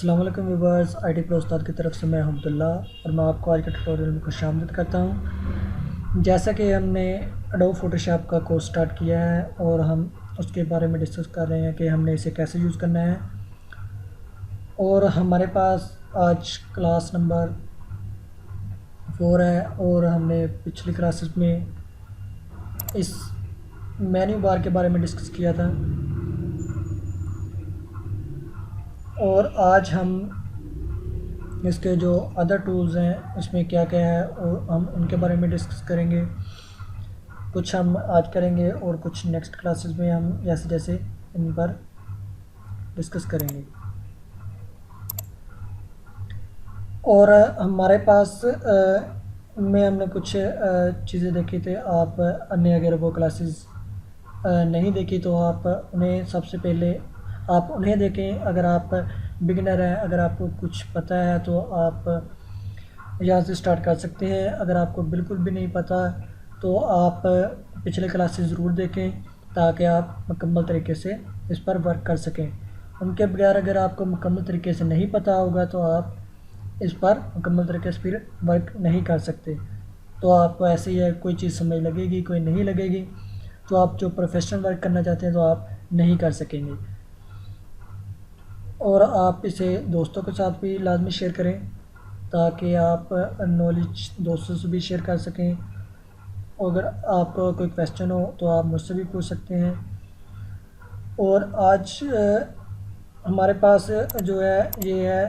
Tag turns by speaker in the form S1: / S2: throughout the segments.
S1: अस्सलाम वालेकुम viewers, IT pro उस्ताद की तरफ से मैं अब्दुल्ला और मैं आपको आज के ट्यूटोरियल में खुशामदीद करता हूं। जैसा कि हमने एडोब फोटोशॉप का कोर्स स्टार्ट किया है और हम उसके बारे में डिस्कस कर रहे हैं कि हमने इसे कैसे यूज़ करना है। और हमारे पास आज क्लास नंबर 4 है और हमने पिछली क्लासेस में इस मेन्यू बार के बारे में डिस्कस किया था और आज हम इसके जो अदर टूल्स हैं इसमें क्या क्या है और हम उनके बारे में डिस्कस करेंगे। कुछ हम आज करेंगे और कुछ नेक्स्ट क्लासेस में हम जैसे जैसे इन पर डिस्कस करेंगे। और हमारे पास में हमने कुछ चीज़ें देखी थी। आपने अगर वो क्लासेस नहीं देखी तो आप उन्हें सबसे पहले आप उन्हें देखें। अगर आप बिगिनर हैं, अगर आपको कुछ पता है तो आप यहाँ से स्टार्ट कर सकते हैं। अगर आपको बिल्कुल भी नहीं पता तो आप पिछले क्लासेस ज़रूर देखें ताकि आप मुकम्मल तरीके से इस पर वर्क कर सकें। उनके बगैर अगर आपको मुकम्मल तरीके से नहीं पता होगा तो आप इस पर मुकम्मल तरीके से फिर वर्क नहीं कर सकते। तो आपको ऐसे ही है, कोई चीज़ समझ लगेगी, कोई नहीं लगेगी, तो आप जो प्रोफेशनल वर्क करना चाहते हैं तो आप नहीं कर सकेंगे। और आप इसे दोस्तों के साथ भी लाजमी शेयर करें ताकि आप नॉलेज दोस्तों से भी शेयर कर सकें। अगर आपको कोई क्वेश्चन हो तो आप मुझसे भी पूछ सकते हैं। और आज हमारे पास जो है ये है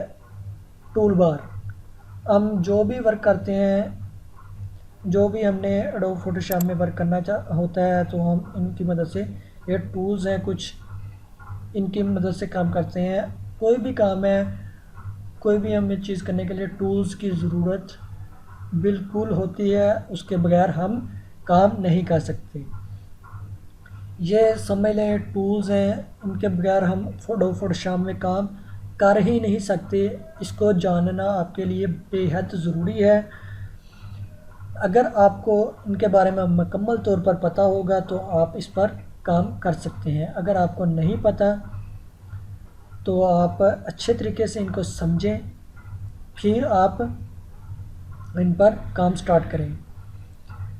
S1: टूल बार। हम जो भी वर्क करते हैं, जो भी हमने एडोब फोटोशॉप में वर्क करना होता है तो हम इनकी मदद से, ये टूल्स हैं कुछ, इनकी मदद से काम करते हैं। कोई भी काम है, कोई भी हमें चीज़ करने के लिए टूल्स की ज़रूरत बिल्कुल होती है, उसके बगैर हम काम नहीं कर सकते। ये समझ लें टूल्स हैं, इनके बगैर हम फोटोशॉप में काम कर ही नहीं सकते। इसको जानना आपके लिए बेहद ज़रूरी है। अगर आपको इनके बारे में मुकम्मल तौर पर पता होगा तो आप इस पर काम कर सकते हैं। अगर आपको नहीं पता तो आप अच्छे तरीके से इनको समझें, फिर आप इन पर काम स्टार्ट करें।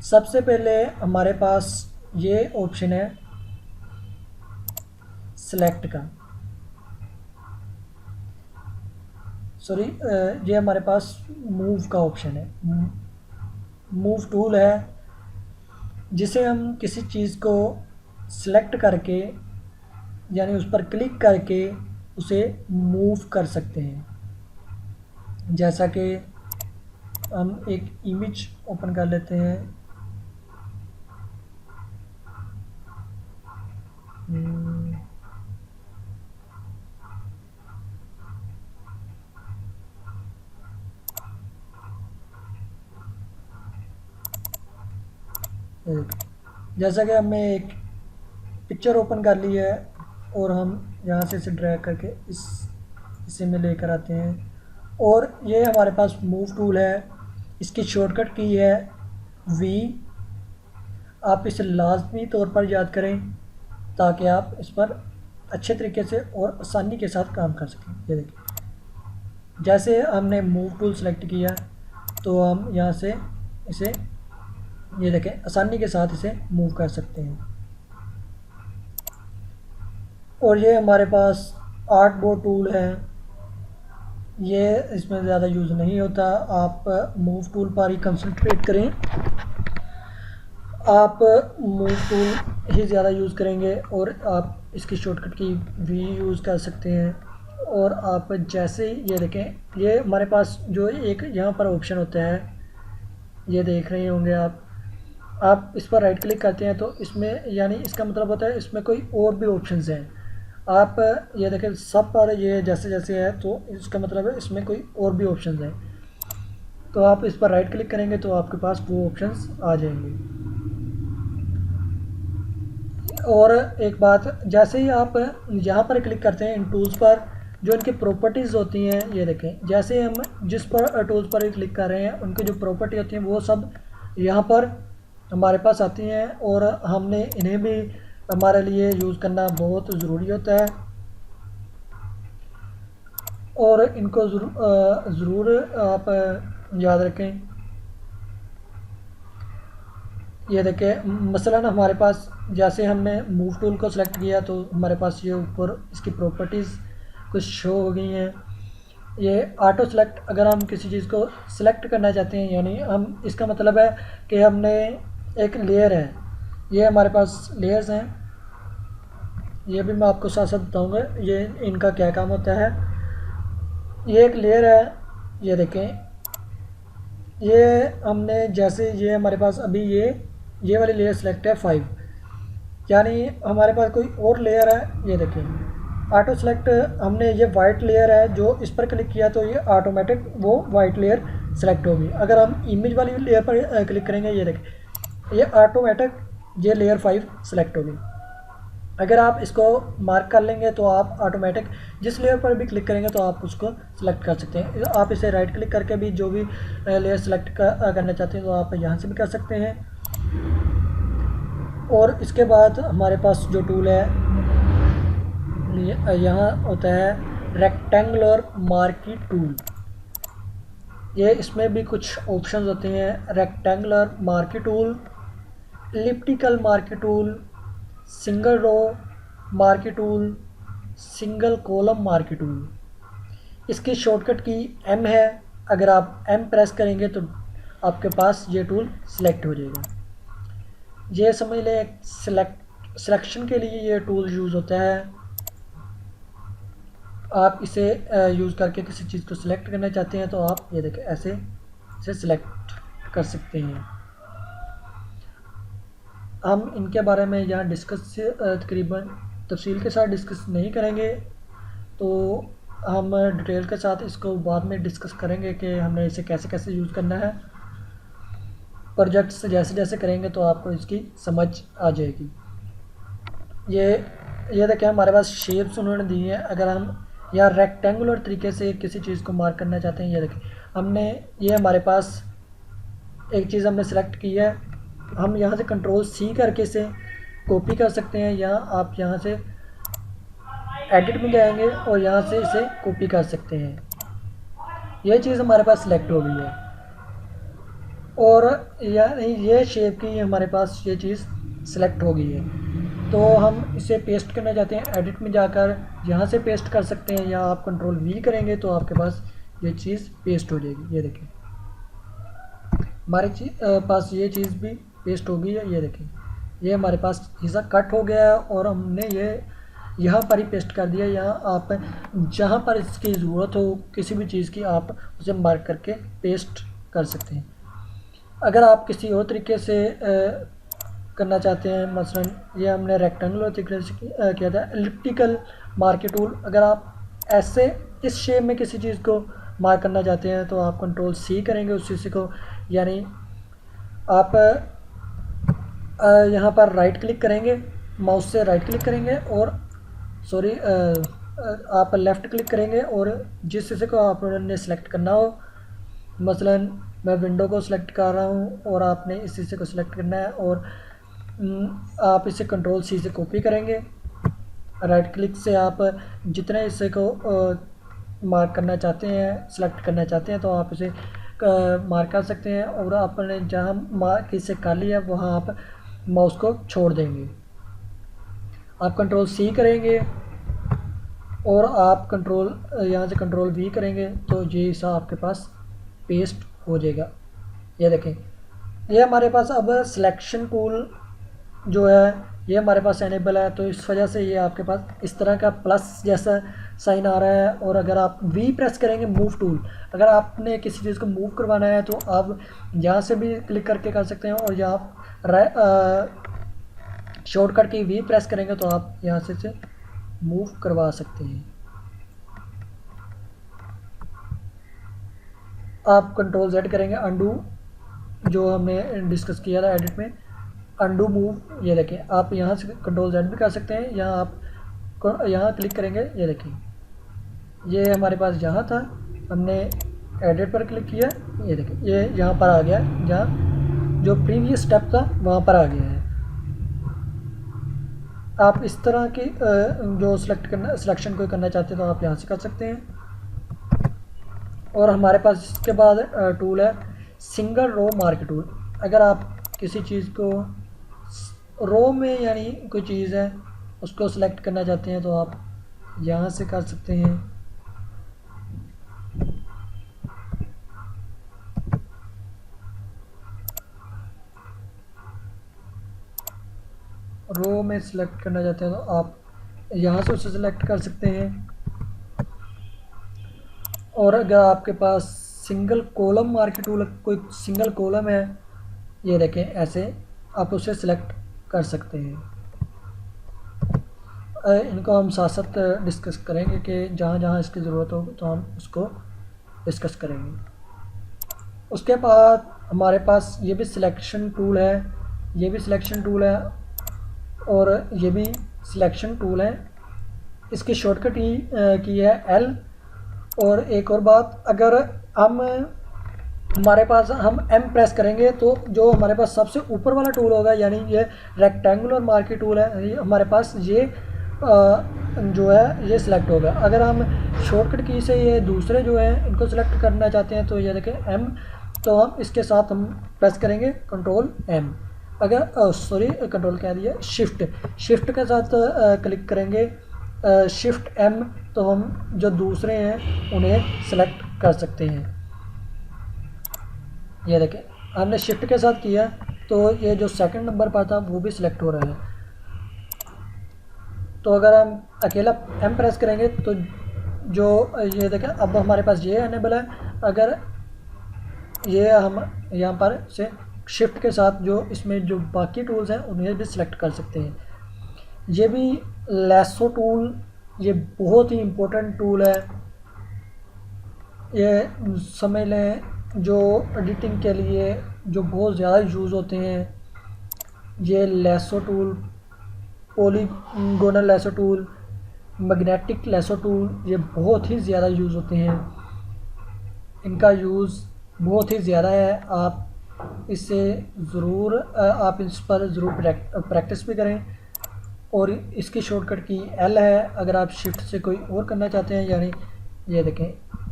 S1: सबसे पहले हमारे पास ये ऑप्शन है सेलेक्ट का, सॉरी, ये हमारे पास मूव का ऑप्शन है। मूव टूल है जिसे हम किसी चीज़ को सिलेक्ट करके यानी उस पर क्लिक करके उसे मूव कर सकते हैं। जैसा कि हम एक इमेज ओपन कर लेते हैं। जैसा कि हमने एक पिक्चर ओपन कर ली है और हम यहाँ से इसे ड्रैग करके इसे में लेकर आते हैं और ये हमारे पास मूव टूल है। इसकी शॉर्टकट की है वी। आप इसे लाजमी तौर पर याद करें ताकि आप इस पर अच्छे तरीके से और आसानी के साथ काम कर सकें। ये देखिए, जैसे हमने मूव टूल सेलेक्ट किया तो हम यहाँ से इसे, ये देखें, आसानी के साथ इसे मूव कर सकते हैं। और ये हमारे पास आर्ट बोर्ड टूल है, ये इसमें ज़्यादा यूज़ नहीं होता। आप मूव टूल पर ही कंसंट्रेट करें, आप मूव टूल ही ज़्यादा यूज़ करेंगे और आप इसकी शॉर्टकट की भी यूज़ कर सकते हैं। और आप जैसे ये देखें, ये हमारे पास जो एक यहाँ पर ऑप्शन होता है, ये देख रहे होंगे आप इस पर राइट क्लिक करते हैं तो इसमें, यानी इसका मतलब होता है इसमें कोई और भी ऑप्शंस हैं। आप ये देखें सब पर ये जैसे जैसे है तो इसका मतलब है इसमें कोई और भी ऑप्शंस हैं। तो आप इस पर राइट क्लिक करेंगे तो आपके पास वो ऑप्शंस आ जाएंगे। और एक बात, जैसे ही आप यहाँ पर क्लिक करते हैं इन टूल्स पर, जो इनकी प्रॉपर्टीज़ होती हैं, ये देखें, जैसे हम जिस पर टूल्स पर क्लिक कर रहे हैं उनकी जो प्रॉपर्टी होती हैं वो सब यहाँ पर हमारे पास आती हैं और हमने इन्हें भी हमारे लिए यूज़ करना बहुत ज़रूरी होता है। और इनको ज़रूर आप याद रखें। ये देखें, मसलन हमारे पास जैसे हमने मूव टूल को सिलेक्ट किया तो हमारे पास ये ऊपर इसकी प्रॉपर्टीज़ कुछ शो हो गई हैं। ये ऑटो सेलेक्ट, अगर हम किसी चीज़ को सिलेक्ट करना चाहते हैं, यानी हम, इसका मतलब है कि हमने एक लेयर है, ये हमारे पास लेयर्स हैं, ये भी मैं आपको साथ साथ बताऊँगा ये इनका क्या काम होता है। ये एक लेयर है, ये देखें, ये हमने जैसे ये हमारे पास अभी ये वाली लेयर सेलेक्ट है 5, यानी हमारे पास कोई और लेयर है। ये देखें ऑटो सेलेक्ट, हमने ये वाइट लेयर है, जो इस पर क्लिक किया तो ये ऑटोमेटिक वो वाइट लेयर सेलेक्ट होगी। अगर हम इमेज वाली लेयर पर क्लिक करेंगे, ये देखें, ये ऑटोमेटिक ये लेयर 5 सेलेक्ट होगी। अगर आप इसको मार्क कर लेंगे तो आप ऑटोमेटिक जिस लेयर पर भी क्लिक करेंगे तो आप उसको सिलेक्ट कर सकते हैं। आप इसे राइट क्लिक करके भी जो भी लेयर सेलेक्ट करना चाहते हैं तो आप यहाँ से भी कर सकते हैं। और इसके बाद हमारे पास जो टूल है यहाँ होता है रेक्टेंगुलर मार्की टूल। ये इसमें भी कुछ ऑप्शंस होते हैं, rectangular marquee tool, elliptical marquee tool, single row marquee tool, single column marquee tool. इसकी शॉर्टकट की M है, अगर आप M प्रेस करेंगे तो आपके पास ये टूल सेलेक्ट हो जाएगा। ये समझ लें सिलेक्शन के लिए ये टूल यूज़ होता है। आप इसे यूज़ करके किसी चीज़ को सिलेक्ट करना चाहते हैं तो आप ये देखें ऐसे इसे सिलेक्ट कर सकते हैं। हम इनके बारे में यहाँ डिस्कस तकरीबन तफसील के साथ डिस्कस नहीं करेंगे, तो हम डिटेल के साथ इसको बाद में डिस्कस करेंगे कि हमें इसे कैसे कैसे यूज़ करना है। प्रोजेक्ट्स जैसे जैसे करेंगे तो आपको इसकी समझ आ जाएगी। ये देखिए हमारे पास शेप्स उन्होंने दी हैं। अगर हम या रेक्टेंगुलर तरीके से किसी चीज़ को मार्क करना चाहते हैं, ये देखिए हमने ये हमारे पास एक चीज़ हमने सेलेक्ट की है, हम यहाँ से कंट्रोल C करके इसे कॉपी कर सकते हैं, या आप यहाँ से एडिट में जाएंगे और यहाँ से इसे कॉपी कर सकते हैं। ये चीज़ हमारे पास सिलेक्ट हो गई है और ये शेप की हमारे पास ये चीज़ सिलेक्ट हो गई है। तो हम इसे पेस्ट करना चाहते हैं, एडिट में जाकर यहाँ से पेस्ट कर सकते हैं, या आप कंट्रोल V करेंगे तो आपके पास ये चीज़ पेस्ट हो जाएगी। ये देखें हमारे पास ये चीज़ भी पेस्ट हो गई है। ये देखें ये हमारे पास हिस्सा कट हो गया है और हमने ये यहाँ पर ही पेस्ट कर दिया। यहाँ आप जहाँ पर इसकी ज़रूरत हो किसी भी चीज़ की आप उसे मार्क करके पेस्ट कर सकते हैं। अगर आप किसी और तरीके से करना चाहते हैं, मसलन ये हमने रेक्टेंगुलर तरीके से किया था, एलिप्टिकल मार्की टूल, अगर आप ऐसे इस शेप में किसी चीज़ को मार्क करना चाहते हैं तो आप कंट्रोल C करेंगे उस चीज़ को, यानी आप यहाँ पर राइट क्लिक करेंगे, माउस से राइट क्लिक करेंगे और आप लेफ़्ट क्लिक करेंगे और जिस हिस्से को आपने सेलेक्ट करना हो, मसलन मैं विंडो को सिलेक्ट कर रहा हूँ और आपने इस हिस्से को सिलेक्ट करना है और आप इसे कंट्रोल C से कॉपी करेंगे। राइट क्लिक से आप जितने हिस्से को मार्क करना चाहते हैं, सिलेक्ट करना चाहते हैं तो आप इसे मार्क कर सकते हैं और आपने जहाँ मार्क इसे कर लिया वहाँ आप माउस को छोड़ देंगे। आप कंट्रोल C करेंगे और आप यहाँ से कंट्रोल V करेंगे तो ये हिस्सा आपके पास पेस्ट हो जाएगा। ये देखें ये हमारे पास अब सिलेक्शन टूल जो है ये हमारे पास एनेबल है, तो इस वजह से ये आपके पास इस तरह का प्लस जैसा साइन आ रहा है। और अगर आप V प्रेस करेंगे मूव टूल, अगर आपने किसी चीज़ को मूव करवाना है तो आप यहाँ से भी क्लिक करके कर सकते हैं, और यहाँ शॉर्टकट की V प्रेस करेंगे तो आप यहाँ से मूव करवा सकते हैं। आप कंट्रोल Z करेंगे, अंडू जो हमने डिस्कस किया था एडिट में, अंडू मूव, ये देखें आप यहाँ से कंट्रोल Z भी कर सकते हैं। यहाँ आप यहाँ क्लिक करेंगे, ये देखें ये हमारे पास यहाँ था, हमने एडिट पर क्लिक किया, ये देखें ये यहाँ पर आ गया, जहाँ जो प्रीवियस स्टेप था वहाँ पर आ गया है। आप इस तरह की जो सिलेक्शन कोई करना चाहते हैं तो आप यहाँ से कर सकते हैं। और हमारे पास इसके बाद टूल है सिंगल रो मार्क टूल। अगर आप किसी चीज़ को रो में यानी कोई चीज़ है उसको सिलेक्ट करना चाहते हैं तो आप यहाँ से कर सकते हैं। रो में सिलेक्ट करना चाहते हैं तो आप यहाँ से उसे सिलेक्ट कर सकते हैं। और अगर आपके पास सिंगल कॉलम मार्क टूल कोई सिंगल कॉलम है, ये देखें ऐसे आप उसे सिलेक्ट कर सकते हैं। इनको हम साथ साथ डिस्कस करेंगे कि जहाँ जहाँ इसकी ज़रूरत हो तो हम उसको डिस्कस करेंगे। उसके बाद हमारे पास ये भी सिलेक्शन टूल है, ये भी सिलेक्शन टूल है और ये भी सिलेक्शन टूल है। इसकी शॉर्टकट की है L। और एक और बात, अगर हमारे पास हम M प्रेस करेंगे तो जो हमारे पास सबसे ऊपर वाला टूल होगा यानी ये रेक्टेंगुलर मार्की टूल है, ये हमारे पास ये जो है ये सिलेक्ट होगा। अगर हम शॉर्टकट की से ये दूसरे जो हैं इनको सिलेक्ट करना चाहते हैं तो ये देखें M, तो हम इसके साथ हम प्रेस करेंगे कंट्रोल M। अगर सॉरी कंट्रोल कह दिया, शिफ्ट के साथ क्लिक करेंगे शिफ्ट M, तो हम जो दूसरे हैं उन्हें सेलेक्ट कर सकते हैं। ये देखें हमने शिफ्ट के साथ किया तो ये जो सेकंड नंबर पर था वो भी सिलेक्ट हो रहा है। तो अगर हम अकेला M प्रेस करेंगे तो जो ये देखें अब हमारे पास ये अनेबल है। अगर ये हम यहाँ पर से शिफ्ट के साथ जो इसमें जो बाकी टूल्स हैं उन्हें भी सिलेक्ट कर सकते हैं। ये भी लैसो टूल, ये बहुत ही इम्पोर्टेंट टूल है। ये समझ लें जो एडिटिंग के लिए जो बहुत ज़्यादा यूज़ होते हैं, ये lasso tool, polygonal lasso tool, magnetic lasso tool, ये बहुत ही ज़्यादा यूज़ होते हैं। इनका यूज़ बहुत ही ज़्यादा है। आप इससे ज़रूर आप इस पर ज़रूर प्रैक्टिस भी करें। और इसकी शॉर्टकट की L है। अगर आप शिफ्ट से कोई और करना चाहते हैं यानी ये देखें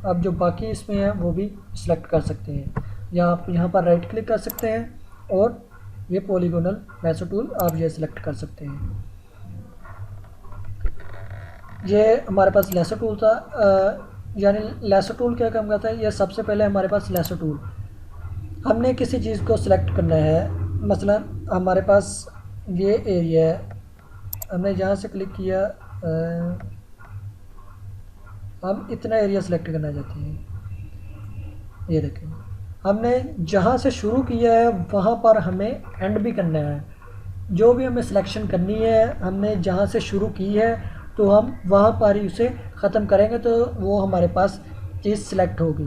S1: अब जो बाकी इसमें है वो भी सिलेक्ट कर सकते हैं, या आप यहाँ पर राइट क्लिक कर सकते हैं और ये पॉलीगोनल लैसो टूल आप ये सिलेक्ट कर सकते हैं। ये हमारे पास लैसो टूल था। यानी लैसो टूल क्या काम करता है, ये सबसे पहले हमारे पास लैसो टूल, हमने किसी चीज़ को सिलेक्ट करना है। मसलन हमारे पास ये एरिया है, हमने यहाँ से क्लिक किया, हम इतना एरिया सेलेक्ट करना चाहते हैं। ये देखें हमने जहाँ से शुरू किया है वहाँ पर हमें एंड भी करना है। जो भी हमें सिलेक्शन करनी है हमने जहाँ से शुरू की है तो हम वहाँ पर ही उसे ख़त्म करेंगे तो वो हमारे पास चीज़ सिलेक्ट होगी।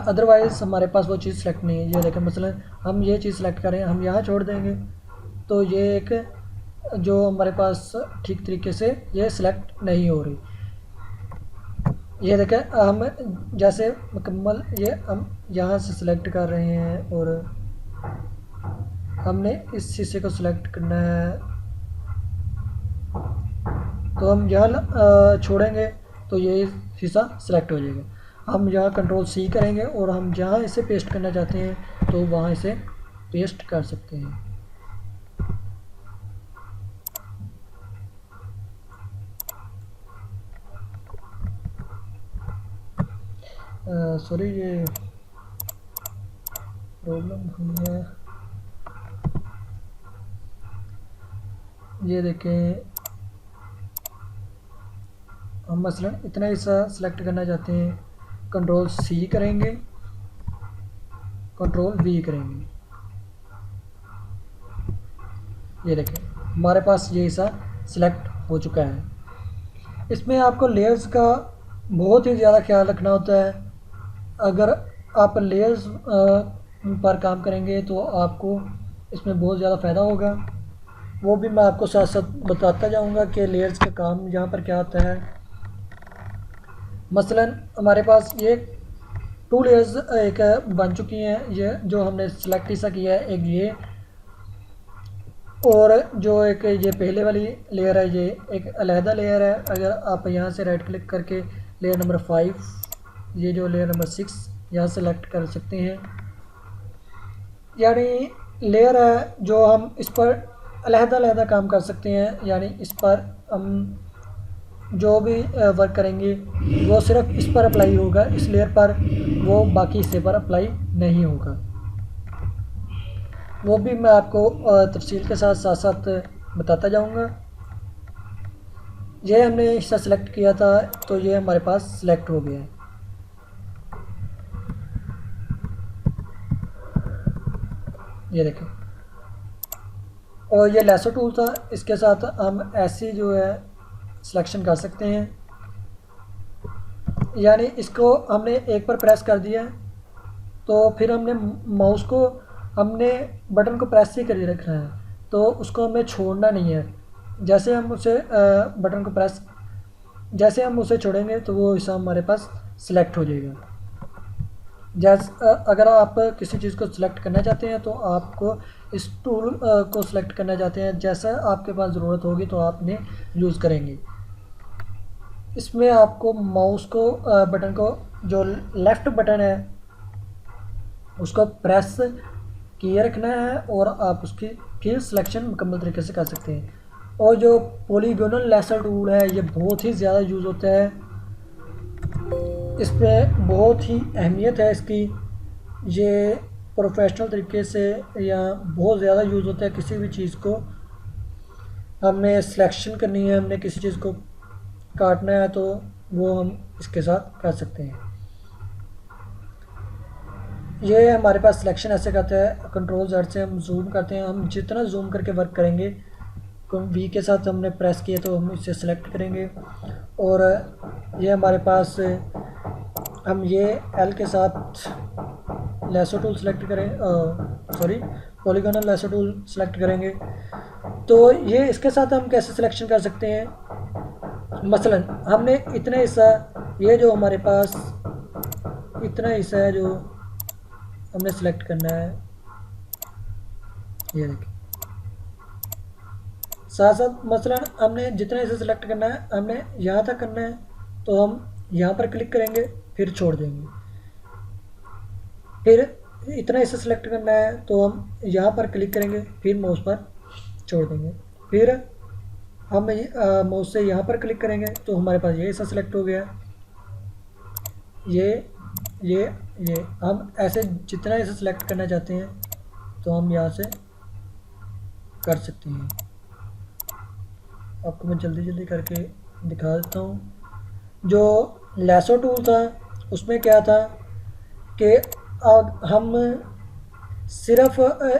S1: अदरवाइज़ हमारे पास वो चीज़ सिलेक्ट नहीं है। ये देखें मसलन हम ये चीज़ सिलेक्ट करें, हम यहाँ छोड़ देंगे तो ये एक जो हमारे पास ठीक तरीके से ये सिलेक्ट नहीं हो रही। ये देखें हम जैसे मुकम्मल ये हम यहाँ से सिलेक्ट कर रहे हैं और हमने इस हिस्से को सिलेक्ट करना है तो हम यहाँ छोड़ेंगे तो ये हिस्सा सिलेक्ट हो जाएगा। हम यहाँ कंट्रोल C करेंगे और हम जहाँ इसे पेस्ट करना चाहते हैं तो वहाँ इसे पेस्ट कर सकते हैं। सॉरी ये प्रॉब्लम हुई है। ये देखें हम मसलन इतना हिस्सा सेलेक्ट करना चाहते हैं, कंट्रोल C करेंगे, कंट्रोल V करेंगे। ये देखें हमारे पास ये हिस्सा सिलेक्ट हो चुका है। इसमें आपको लेयर्स का बहुत ही ज़्यादा ख्याल रखना होता है। अगर आप लेयर्स पर काम करेंगे तो आपको इसमें बहुत ज़्यादा फ़ायदा होगा। वो भी मैं आपको साथ साथ बताता जाऊंगा कि लेयर्स का काम यहाँ पर क्या होता है। मसलन हमारे पास ये 2 लेयर्स एक बन चुकी हैं, ये जो हमने सेलेक्ट हिस्सा किया है एक ये, और जो एक ये पहले वाली लेयर है ये एक अलहदा लेयर है। अगर आप यहाँ से राइट क्लिक करके लेयर नंबर 5 ये जो लेयर नंबर 6 यहाँ सेलेक्ट कर सकते हैं। यानी लेयर है जो हम इस पर अलहदा काम कर सकते हैं, यानी इस पर हम जो भी वर्क करेंगे वो सिर्फ इस पर अप्लाई होगा, इस लेयर पर, वो बाकी हिस्से पर अप्लाई नहीं होगा। वो भी मैं आपको तफसील के साथ साथ बताता जाऊंगा। ये हमने हिस्सा सेलेक्ट किया था तो ये हमारे पास सिलेक्ट हो गया है। ये देखें, और ये लेसो टूल था, इसके साथ हम ऐसी जो है सिलेक्शन कर सकते हैं। यानी इसको हमने एक पर प्रेस कर दिया तो फिर हमने माउस को, हमने बटन को प्रेस ही कर रखना है, तो उसको हमें छोड़ना नहीं है। जैसे हम उसे बटन को प्रेस, जैसे हम उसे छोड़ेंगे तो वो हिस्सा हमारे पास सिलेक्ट हो जाएगा। अगर आप किसी चीज़ को सिलेक्ट करना चाहते हैं तो आपको इस टूल को सिलेक्ट करना चाहते हैं, जैसा आपके पास ज़रूरत होगी तो आप इन्हें यूज़ करेंगे। इसमें आपको माउस को बटन को, जो लेफ़्ट बटन है उसको प्रेस किए रखना है और आप उसकी फिर सिलेक्शन मुकम्मल तरीके से कर सकते हैं। और जो पॉलीगोनल लेसर टूल है ये बहुत ही ज़्यादा यूज़ होता है, इसमें बहुत ही अहमियत है इसकी। ये प्रोफेशनल तरीके से या बहुत ज़्यादा यूज़ होता है। किसी भी चीज़ को हमने सिलेक्शन करनी है, हमने किसी चीज़ को काटना है तो वो हम इसके साथ कर सकते हैं। ये हमारे पास सिलेक्शन ऐसे करते हैं, कंट्रोल Z से हम जूम करते हैं। हम जितना जूम करके वर्क करेंगे, V के साथ हमने प्रेस किया तो हम इसे सेलेक्ट करेंगे। और ये हमारे पास, हम ये L के साथ लेसो टूल सेलेक्ट करें, पॉलीगोनल लेसो टूल सेलेक्ट करेंगे। तो ये इसके साथ हम कैसे सिलेक्शन कर सकते हैं, मसलन हमने इतना हिस्सा, ये जो हमारे पास इतना हिस्सा है जो हमने सेलेक्ट करना है, ये देखिए। साथ साथ मसलन हमने जितना हिस्सा सेलेक्ट करना है, हमने यहाँ तक करना है तो हम यहाँ पर क्लिक करेंगे फिर छोड़ देंगे। फिर इतना हिस्सा सेलेक्ट करना है तो हम यहाँ पर क्लिक करेंगे फिर माउस पर छोड़ देंगे। फिर हम माउस से यहाँ पर क्लिक करेंगे तो हमारे पास ये हिस्सा सेलेक्ट हो गया। ये हम ऐसे जितना हिस्सा सेलेक्ट करना चाहते हैं तो हम यहाँ से कर सकते हैं। आपको मैं जल्दी करके दिखा देता हूँ। जो लेसो टूल था उसमें क्या था कि हम सिर्फ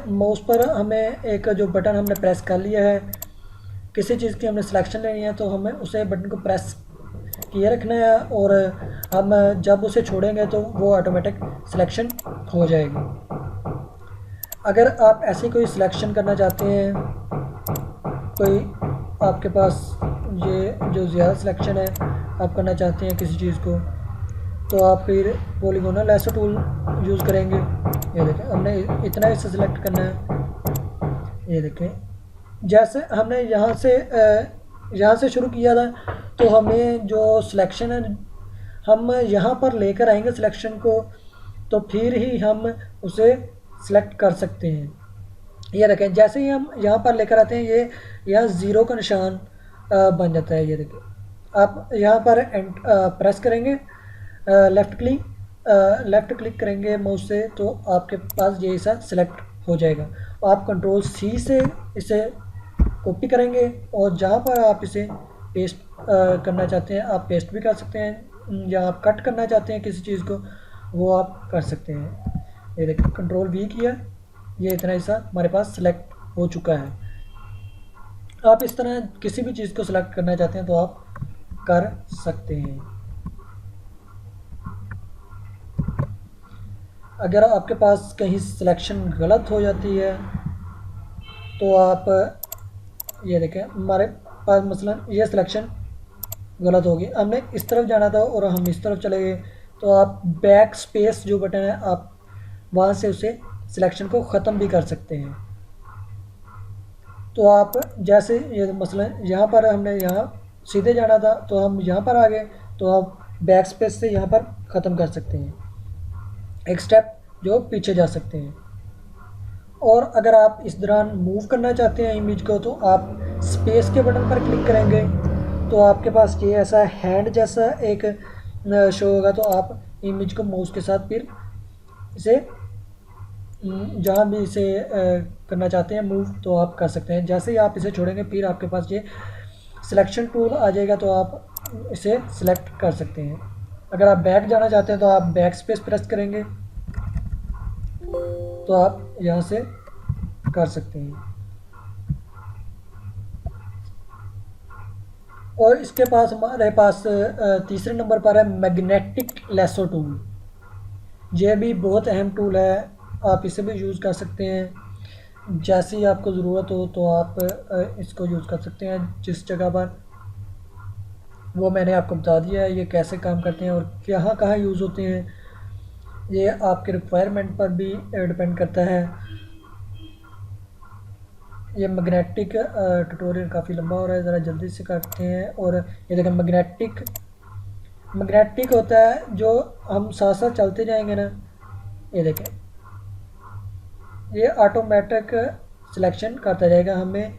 S1: माउस पर, हमें एक जो बटन हमने प्रेस कर लिया है, किसी चीज़ की हमने सिलेक्शन लेनी है तो हमें उसे बटन को प्रेस किए रखना है और हम जब उसे छोड़ेंगे तो वो ऑटोमेटिक सिलेक्शन हो जाएगी। अगर आप ऐसी कोई सिलेक्शन करना चाहते हैं, कोई आपके पास ये जो ज़्यादा सिलेक्शन है आप करना चाहते हैं किसी चीज़ को, तो आप फिर पॉलीगोनल लेसो टूल यूज़ करेंगे। ये देखें, हमने इतना हिस्सा सेलेक्ट करना है। ये देखें, जैसे हमने यहाँ से शुरू किया था तो हमें जो सिलेक्शन है हम यहाँ पर लेकर आएंगे सिलेक्शन को, तो फिर ही हम उसे सिलेक्ट कर सकते हैं। ये देखें, जैसे ही हम यहाँ पर लेकर आते हैं ये यहाँ ज़ीरो का निशान बन जाता है। ये देखें, आप यहाँ पर प्रेस करेंगे, लेफ़्ट क्लिक करेंगे माउस से तो आपके पास ये हिस्सा सिलेक्ट हो जाएगा। आप कंट्रोल C से इसे कॉपी करेंगे और जहाँ पर आप इसे पेस्ट करना चाहते हैं आप पेस्ट भी कर सकते हैं, या आप कट करना चाहते हैं किसी चीज़ को वो आप कर सकते हैं। ये देखिए, कंट्रोल V किया, ये इतना हिस्सा हमारे पास सिलेक्ट हो चुका है। आप इस तरह किसी भी चीज़ को सिलेक्ट करना चाहते हैं तो आप कर सकते हैं। अगर आपके पास कहीं सिलेक्शन गलत हो जाती है तो आप, ये देखें, हमारे पास मसलन ये सिलेक्शन गलत होगी, हमने इस तरफ जाना था और हम इस तरफ चले गए, तो आप बैक स्पेस जो बटन है आप वहाँ से उसे सिलेक्शन को ख़त्म भी कर सकते हैं। तो आप जैसे ये मसलन यहाँ पर हमने यहाँ सीधे जाना था तो हम यहाँ पर आ गए, तो आप बैक स्पेस से यहाँ पर ख़त्म कर सकते हैं, एक स्टेप जो पीछे जा सकते हैं। और अगर आप इस दौरान मूव करना चाहते हैं इमेज को, तो आप स्पेस के बटन पर क्लिक करेंगे तो आपके पास ये ऐसा हैंड जैसा एक शो होगा, तो आप इमेज को माउस के साथ फिर इसे जहाँ भी इसे करना चाहते हैं मूव, तो आप कर सकते हैं। जैसे ही आप इसे छोड़ेंगे फिर आपके पास ये सिलेक्शन टूल आ जाएगा, तो आप इसे सिलेक्ट कर सकते हैं। अगर आप बैक जाना चाहते हैं तो आप बैक स्पेस प्रेस करेंगे तो आप यहाँ से कर सकते हैं। और इसके पास हमारे पास तीसरे नंबर पर है मैग्नेटिक लेसो टूल। ये भी बहुत अहम टूल है, आप इसे भी यूज़ कर सकते हैं। जैसे ही आपको ज़रूरत हो तो आप इसको यूज़ कर सकते हैं जिस जगह पर, वो मैंने आपको बता दिया है ये कैसे काम करते हैं और कहाँ कहाँ यूज़ होते हैं। ये आपके रिक्वायरमेंट पर भी डिपेंड करता है। ये मैग्नेटिक ट्यूटोरियल काफ़ी लंबा हो रहा है, ज़रा जल्दी से करते हैं। और ये देखें मैग्नेटिक होता है जो हम साथ साथ चलते जाएंगे ना, ये देखें ये ऑटोमेटिक सिलेक्शन करता जाएगा, हमें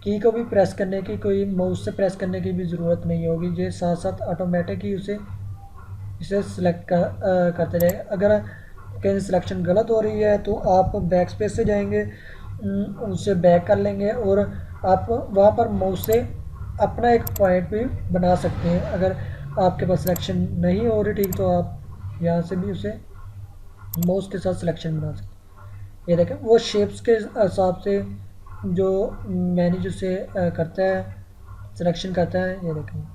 S1: की को भी प्रेस करने की, कोई माउस से प्रेस करने की भी ज़रूरत नहीं होगी। ये साथ साथ ऑटोमेटिक ही इसे सिलेक्ट करते जाएगा। अगर कहीं सिलेक्शन गलत हो रही है तो आप बैक स्पेस से जाएंगे, उसे बैक कर लेंगे और आप वहाँ पर माउस से अपना एक पॉइंट भी बना सकते हैं। अगर आपके पास सिलेक्शन नहीं हो रही ठीक, तो आप यहाँ से भी उसे माउस के साथ सिलेक्शन बना सकते हैं। ये देखें वो शेप्स के हिसाब से जो मैनेज उसे करता है, सिलेक्शन करता है। ये देखें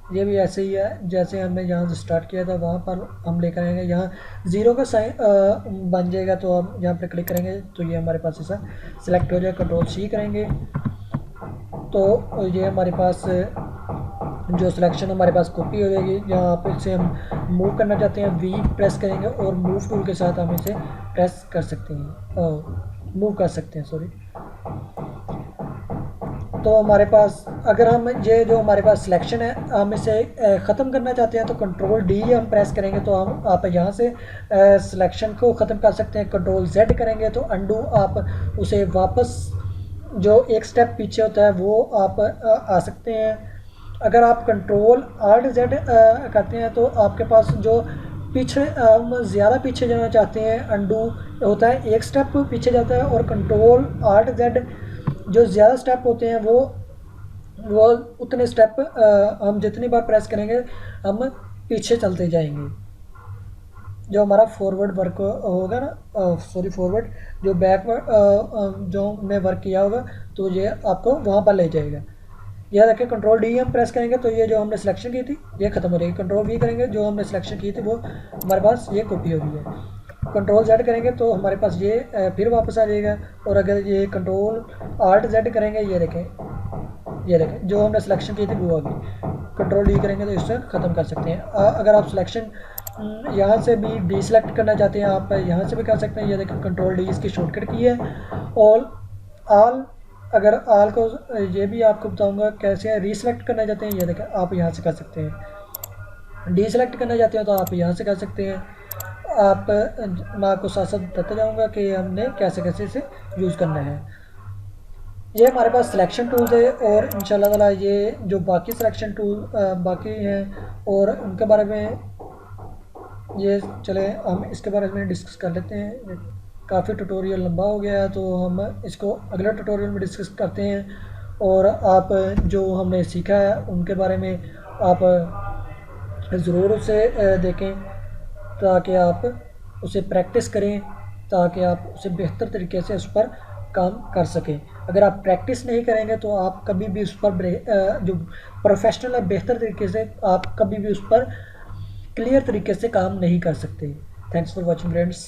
S1: ये भी ऐसे ही है जैसे हमने यहाँ से स्टार्ट किया था, वहाँ पर हम लेकर आएंगे। यहाँ ज़ीरो का साइन बन जाएगा, तो हम यहाँ पर क्लिक करेंगे तो ये हमारे पास ऐसा सिलेक्ट हो जाएगा। कंट्रोल सी करेंगे तो ये हमारे पास जो सिलेक्शन हमारे पास कॉपी हो जाएगी। यहाँ पर इसे हम मूव करना चाहते हैं, वी प्रेस करेंगे और मूव टूल के साथ हम इसे प्रेस कर सकते हैं, मूव कर सकते हैं सॉरी। तो हमारे पास अगर हम ये जो हमारे पास सिलेक्शन है हम इसे ख़त्म करना चाहते हैं तो कंट्रोल डी हम प्रेस करेंगे तो हम आप यहाँ से सिलेक्शन को ख़त्म कर सकते हैं। कंट्रोल जेड करेंगे तो अंडू, आप उसे वापस जो एक स्टेप पीछे होता है वो आप आ सकते हैं। अगर आप कंट्रोल आल्ट जेड करते हैं तो आपके पास जो पीछे हम ज़्यादा पीछे जाना चाहते हैं, अंडू होता है एक स्टेप पीछे जाता है, और कंट्रोल आल्ट जेड जो ज़्यादा स्टेप होते हैं वो उतने स्टेप हम जितनी बार प्रेस करेंगे हम पीछे चलते जाएंगे। जो हमारा फॉरवर्ड वर्क होगा ना, सॉरी फॉरवर्ड जो बैकवर्ड जो हमने वर्क किया होगा तो ये आपको वहाँ पर ले जाएगा। यह रखें कंट्रोल डी हम प्रेस करेंगे तो ये जो हमने सिलेक्शन की थी ये ख़त्म हो जाएगी। कंट्रोल वी करेंगे, जो हमने सिलेक्शन की थी वो हमारे पास ये कॉपी हो गई है। कंट्रोल जेड करेंगे तो हमारे पास ये फिर वापस आ जाएगा। और अगर ये कंट्रोल आल्ट जेड करेंगे, ये देखें जो हमने सिलेक्शन की थी वो आ गई। कंट्रोल डी करेंगे तो इससे ख़त्म कर सकते हैं। अगर आप सिलेक्शन यहाँ से भी डी सेलेक्ट करना चाहते हैं आप यहाँ से भी कर सकते हैं। ये देखें कंट्रोल डी इसकी शॉर्टकट की है। ऑल अगर आल को ये भी आपको बताऊंगा कैसे रीसेलेक्ट करना चाहते हैं, ये देखें आप यहाँ से कर सकते हैं। डी सेलेक्ट करना चाहते हैं तो आप यहाँ से कर सकते हैं। आप मैं आपको साथ साथ बताता जाऊँगा कि हमने कैसे कैसे इसे यूज़ करना है। ये हमारे पास सिलेक्शन टूल्स है और इंशाल्लाह ताला ये जो बाकी सिलेक्शन टूल बाकी हैं और उनके बारे में ये चले हम इसके बारे में डिस्कस कर लेते हैं। काफ़ी ट्यूटोरियल लंबा हो गया है तो हम इसको अगले ट्यूटोरियल में डिस्कस करते हैं। और आप जो हमने सीखा है उनके बारे में आप ज़रूर उसे देखें ताकि आप उसे प्रैक्टिस करें, ताकि आप उसे बेहतर तरीके से उस पर काम कर सकें। अगर आप प्रैक्टिस नहीं करेंगे तो आप कभी भी उस पर जो प्रोफेशनल है बेहतर तरीके से आप कभी भी उस पर क्लियर तरीके से काम नहीं कर सकते। Thanks for watching friends.